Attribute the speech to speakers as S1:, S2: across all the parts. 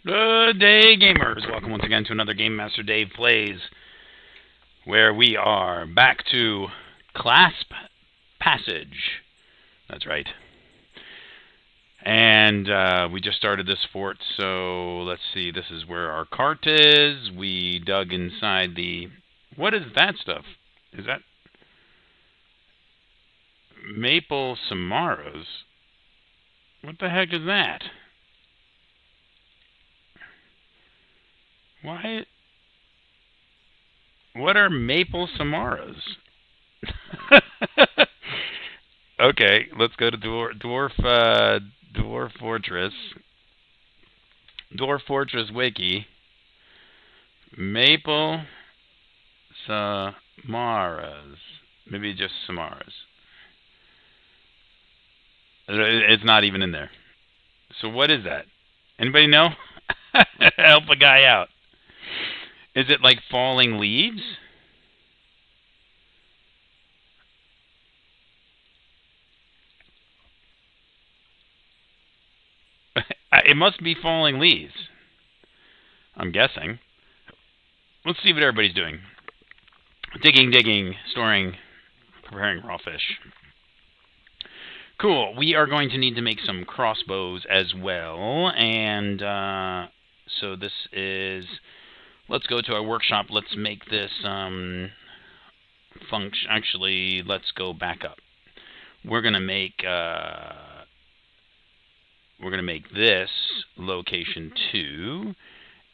S1: Good day, gamers. Welcome once again to another Game Master Dave Plays, where we are back to Clasp Passage. That's right. And we just started this fort, so let's see. This is where our cart is. We dug inside the... What is that stuff? Is that maple samaras? What the heck is that? Why? What are maple samaras? Okay, let's go to Dwarf Fortress. Dwarf Fortress Wiki. Maple samaras. Maybe just samaras. It's not even in there. So what is that? Anybody know? Help a guy out. Is it like falling leaves? It must be falling leaves. I'm guessing. Let's see what everybody's doing. Digging, storing, preparing raw fish. Cool. We are going to need to make some crossbows as well. And so this is... Let's go to our workshop. Let's make this function. Actually, let's go back up. We're gonna make this location 2,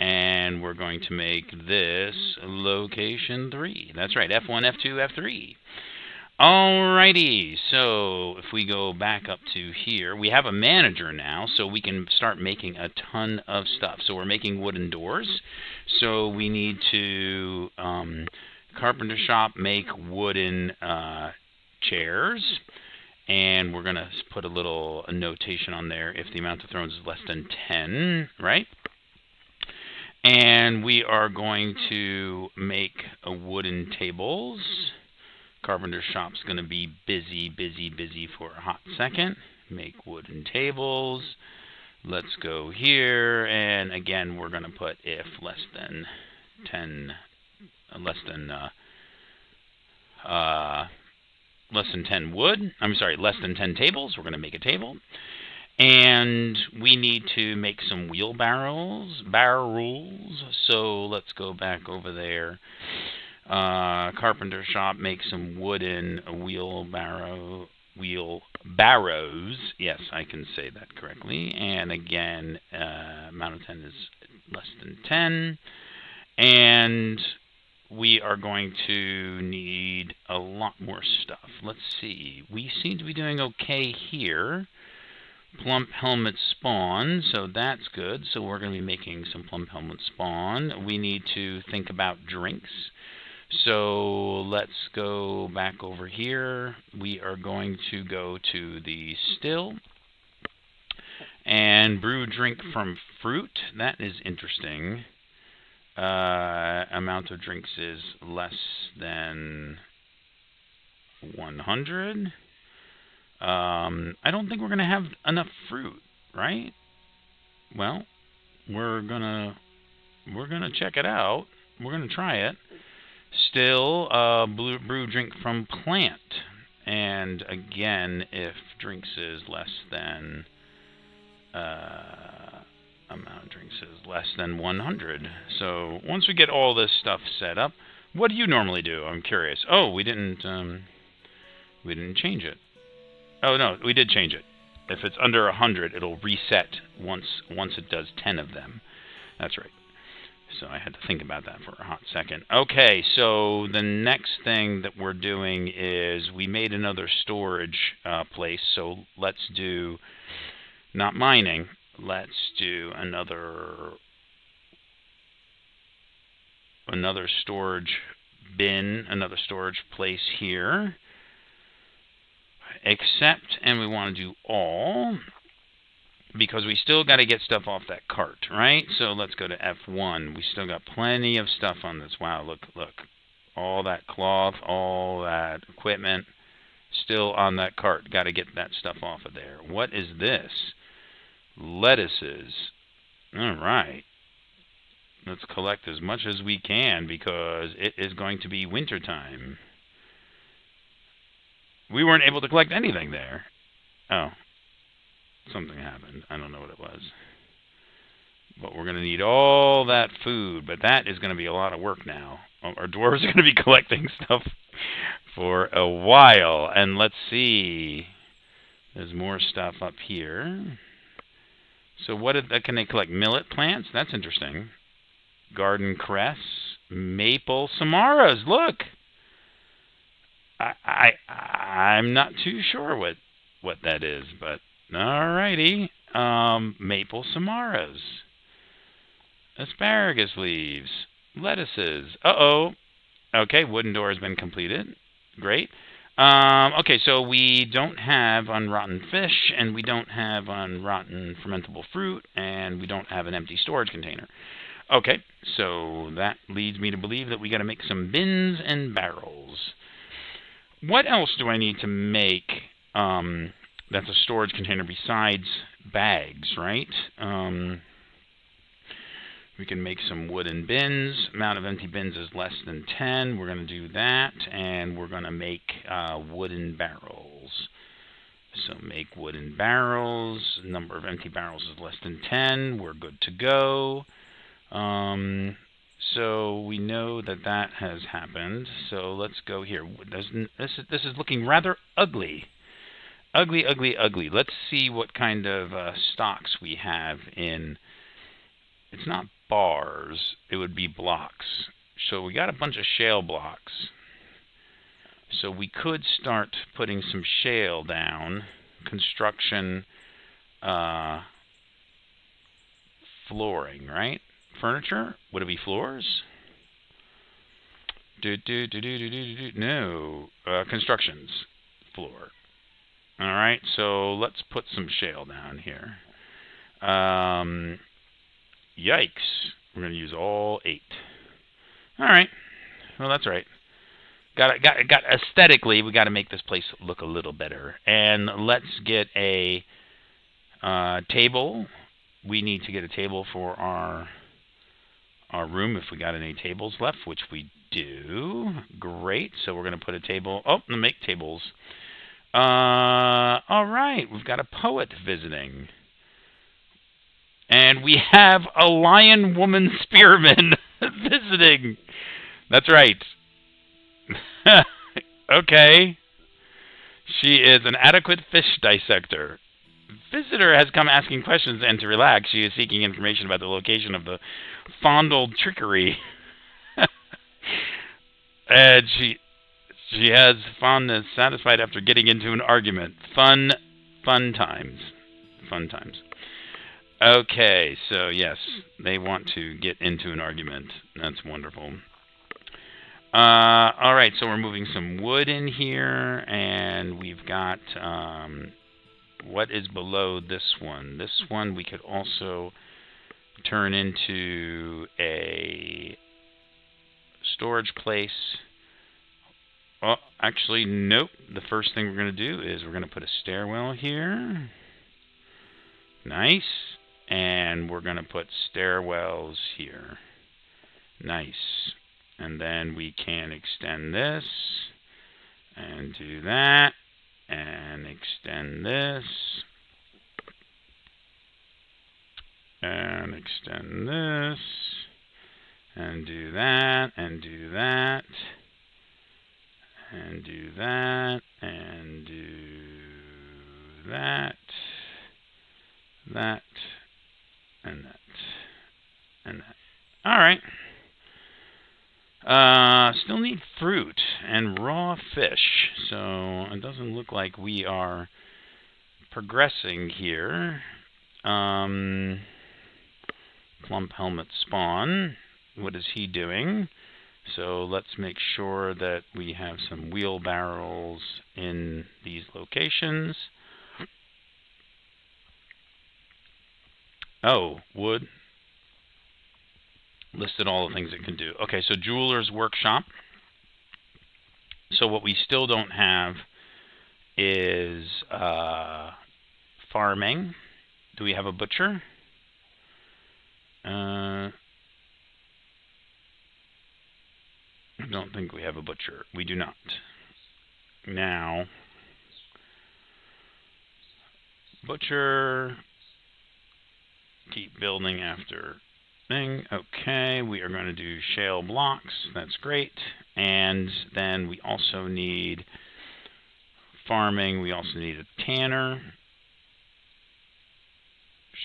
S1: and we're going to make this location 3. That's right, F1, F2, F3. Alrighty, so if we go back up to here, we have a manager now, so we can start making a ton of stuff. So we're making wooden doors, so we need to carpenter shop, make wooden chairs, and we're going to put a little notation on there if the amount of thrones is less than 10, right? And we are going to make wooden tables. Carpenter shop's going to be busy for a hot second. Make wooden tables. Let's go here, and again we're going to put if less than 10 wood. I'm sorry, less than 10 tables. We're going to make a table. And we need to make some wheelbarrows. So let's go back over there. Carpenter shop, make some wooden wheelbarrows. Yes, I can say that correctly. And again, amount of 10 is less than 10. And we are going to need a lot more stuff. Let's see. We seem to be doing okay here. Plump helmet spawn, so that's good. So we're going to be making some plump helmet spawn. We need to think about drinks. So let's go back over here. We are going to go to the still and brew drink from fruit. That is interesting. Amount of drinks is less than 100. I don't think we're going to have enough fruit, right? Well, we're gonna check it out. We're gonna try it. Still, brew drink from plant. And again, if drinks is less than amount of drinks is less than 100. So once we get all this stuff set up, what do you normally do? I'm curious. Oh, we didn't change it. Oh no, we did change it. If it's under 100, it'll reset once it does 10 of them. That's right. So I had to think about that for a hot second. Okay, so the next thing that we're doing is we made another storage place. So let's do, not mining, let's do another storage bin, another storage place here. Except, and we want to do all, because we still got to get stuff off that cart, right? So let's go to F1. We still got plenty of stuff on this. Wow, look. All that cloth, all that equipment, still on that cart. Got to get that stuff off of there. What is this? Lettuces. All right. Let's collect as much as we can because it is going to be winter time. We weren't able to collect anything there. Oh, something happened. I don't know what it was. But we're going to need all that food. But that is going to be a lot of work now. Our dwarves are going to be collecting stuff for a while. And let's see. There's more stuff up here. So can they collect? Millet plants? That's interesting. Garden cress. Maple samaras. Look! I'm not too sure what that is, but alrighty. Maple samaras. Asparagus leaves. Lettuces. Uh-oh. Okay, wooden door has been completed. Great. Okay, so we don't have unrotten fish, and we don't have unrotten fermentable fruit, and we don't have an empty storage container. Okay, so that leads me to believe that we got to make some bins and barrels. What else do I need to make that's a storage container besides bags, right? We can make some wooden bins. Amount of empty bins is less than 10. We're going to do that, and we're going to make wooden barrels. So make wooden barrels. Number of empty barrels is less than 10. We're good to go. So we know that has happened. So let's go here. This is looking rather ugly. Ugly, ugly, ugly. Let's see what kind of stocks we have in. It's not bars. It would be blocks. So we got a bunch of shale blocks. So we could start putting some shale down. Construction flooring, right? Furniture? Would it be floors? No. Constructions. Floor. Alright, so let's put some shale down here. Yikes. We're going to use all 8. Alright. Well, that's right. Got aesthetically, we got to make this place look a little better. And let's get a table. We need to get a table for our room if we got any tables left, which we do. Great. So we're going to put a table. Oh, make tables. All right. We've got a poet visiting. And we have a lion woman spearman visiting. That's right. Okay. She is an adequate fish dissector. Visitor has come asking questions, and to relax, she is seeking information about the location of the fondled trickery. And she has fondness satisfied after getting into an argument. Fun times. Fun times. Okay, so yes, they want to get into an argument. That's wonderful. All right, so we're moving some wood in here, and we've got what is below this one. This one we could also turn into a storage place. Oh, actually, nope. The first thing we're going to do is we're going to put a stairwell here. Nice. And we're going to put stairwells here. Nice. And then we can extend this and do that and extend this and extend this and do that and do that and do that and do that, that, and that, and that. All right. Still need fruit and raw fish, so it doesn't look like we are progressing here. Plump helmet spawn. What is he doing? So let's make sure that we have some wheelbarrows in these locations. Oh, wood. Listed all the things it can do. Okay, so jeweler's workshop. So what we still don't have is farming. Do we have a butcher? I don't think we have a butcher. We do not. Now, butcher, keep building after thing. Okay, we are going to do shale blocks. That's great. And then we also need farming. We also need a tanner.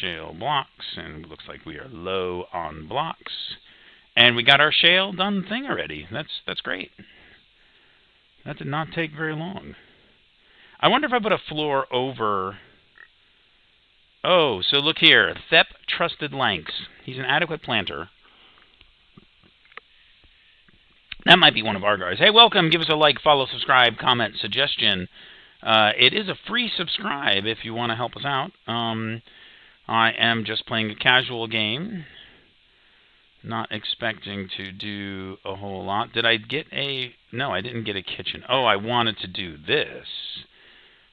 S1: Shale blocks, and it looks like we are low on blocks. And we got our shale done thing already. That's great. That did not take very long. I wonder if I put a floor over... Oh, so look here. Thep Trusted Lanks. He's an adequate planter. That might be one of our guys. Hey, welcome. Give us a like, follow, subscribe, comment, suggestion. It is a free subscribe if you want to help us out. I am just playing a casual game. Not expecting to do a whole lot. Did I get a... No, I didn't get a kitchen. Oh, I wanted to do this.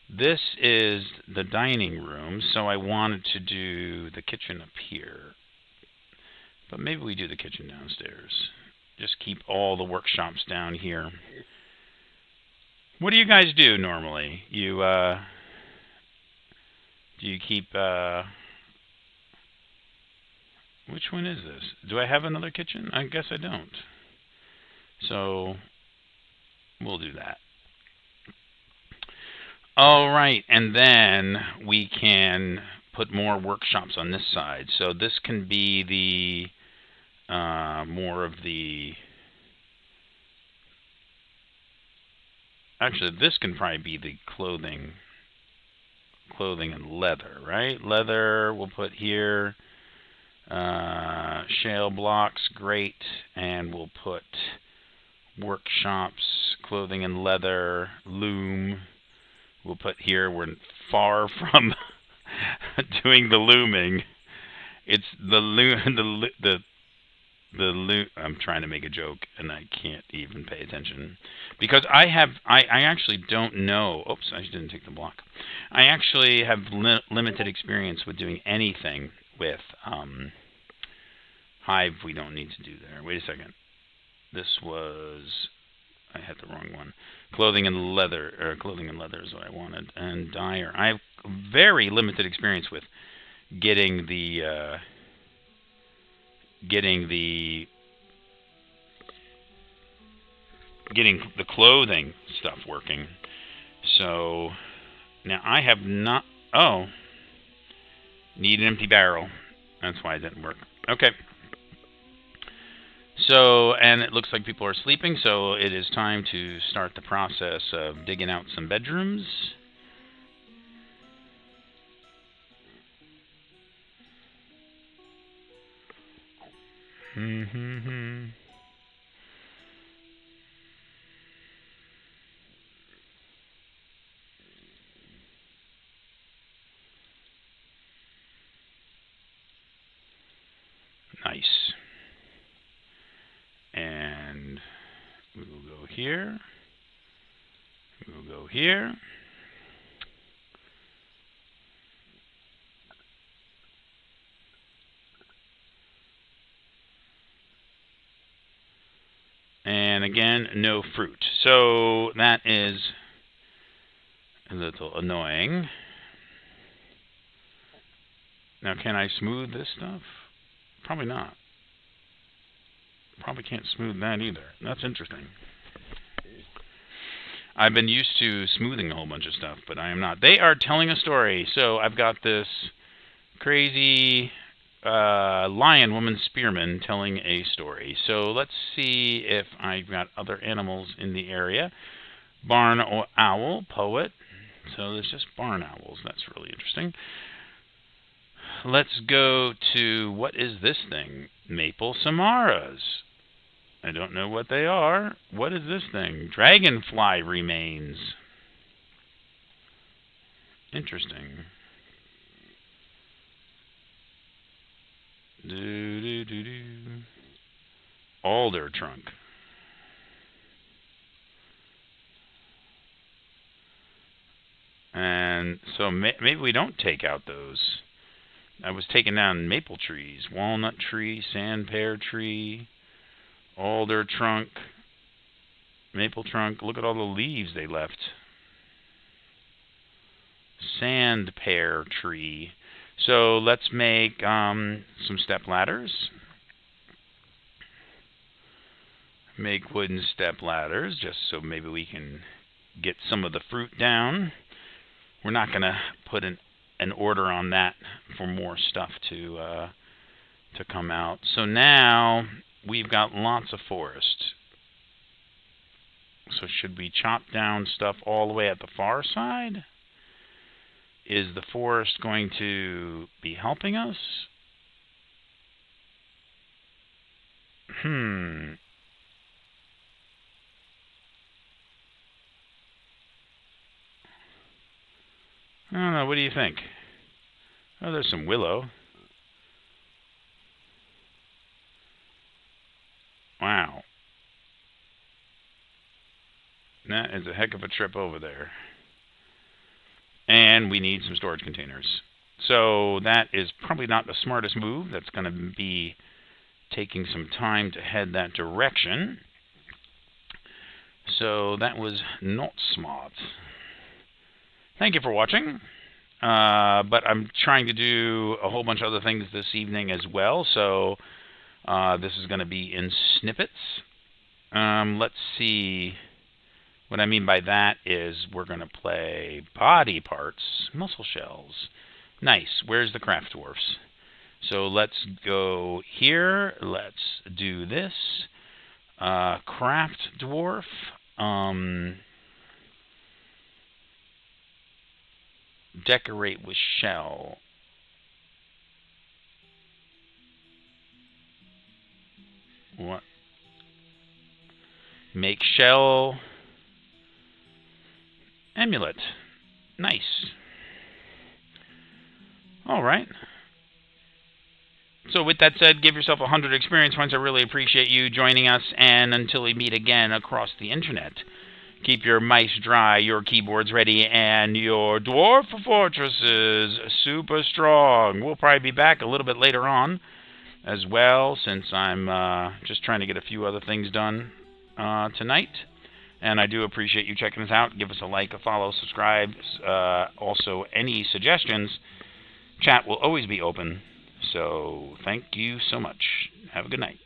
S1: This is the dining room, so I wanted to do the kitchen up here. But maybe we do the kitchen downstairs. Just keep all the workshops down here. What do you guys do normally? You, do you keep, which one is this? Do I have another kitchen? I guess I don't. So, we'll do that. All right, and then we can put more workshops on this side. So this can be the more of the... Actually, this can probably be the clothing and leather, right? Leather we'll put here. Shale blocks, great, and we'll put workshops, clothing and leather, loom. We'll put here. We're far from doing the looming. It's the loom. I'm trying to make a joke and I can't even pay attention because I actually don't know. Oops, I didn't take the block. I actually have limited experience with doing anything with hive. We don't need to do there. Wait a second. This was... I had the wrong one. Clothing and leather is what I wanted. And dyer. I have very limited experience with getting the clothing stuff working. So now I have not... Oh. Need an empty barrel. That's why it didn't work. Okay. So, and it looks like people are sleeping, so it is time to start the process of digging out some bedrooms. Nice. And we will go here. We will go here. And again, no fruit. So that is a little annoying. Now, can I smooth this stuff? Probably not. Probably can't smooth that either. That's interesting. I've been used to smoothing a whole bunch of stuff, but I am not. They are telling a story. So I've got this crazy lion woman spearman telling a story. So let's see if I've got other animals in the area. Barn owl, poet. So there's just barn owls. That's really interesting. Let's go to, what is this thing? Maple samaras. I don't know what they are. What is this thing? Dragonfly remains. Interesting. Alder trunk. And so maybe we don't take out those I was taking down maple trees. Walnut tree, sand pear tree, alder trunk, maple trunk. Look at all the leaves they left. Sand pear tree. So let's make some step ladders. Make wooden step ladders just so maybe we can get some of the fruit down. We're not going to put an order on that for more stuff to come out. So now we've got lots of forest. So should we chop down stuff all the way at the far side? Is the forest going to be helping us? I don't know. What do you think? Oh, there's some willow. Wow. That is a heck of a trip over there. And we need some storage containers. So that is probably not the smartest move. That's going to be taking some time to head that direction. So that was not smart. Thank you for watching. But I'm trying to do a whole bunch of other things this evening as well. So this is going to be in snippets. Let's see. What I mean by that is we're going to play body parts, muscle shells. Nice. Where's the craft dwarfs? So let's go here. Let's do this. Craft dwarf. Decorate with shell. What? Make shell. Amulet. Nice. All right. So with that said, give yourself 100 experience points. I really appreciate you joining us. And until we meet again across the internet, keep your mice dry, your keyboards ready, and your dwarf fortresses super strong. We'll probably be back a little bit later on as well, since I'm just trying to get a few other things done tonight. And I do appreciate you checking us out. Give us a like, a follow, subscribe. Also, any suggestions, chat will always be open. So thank you so much. Have a good night.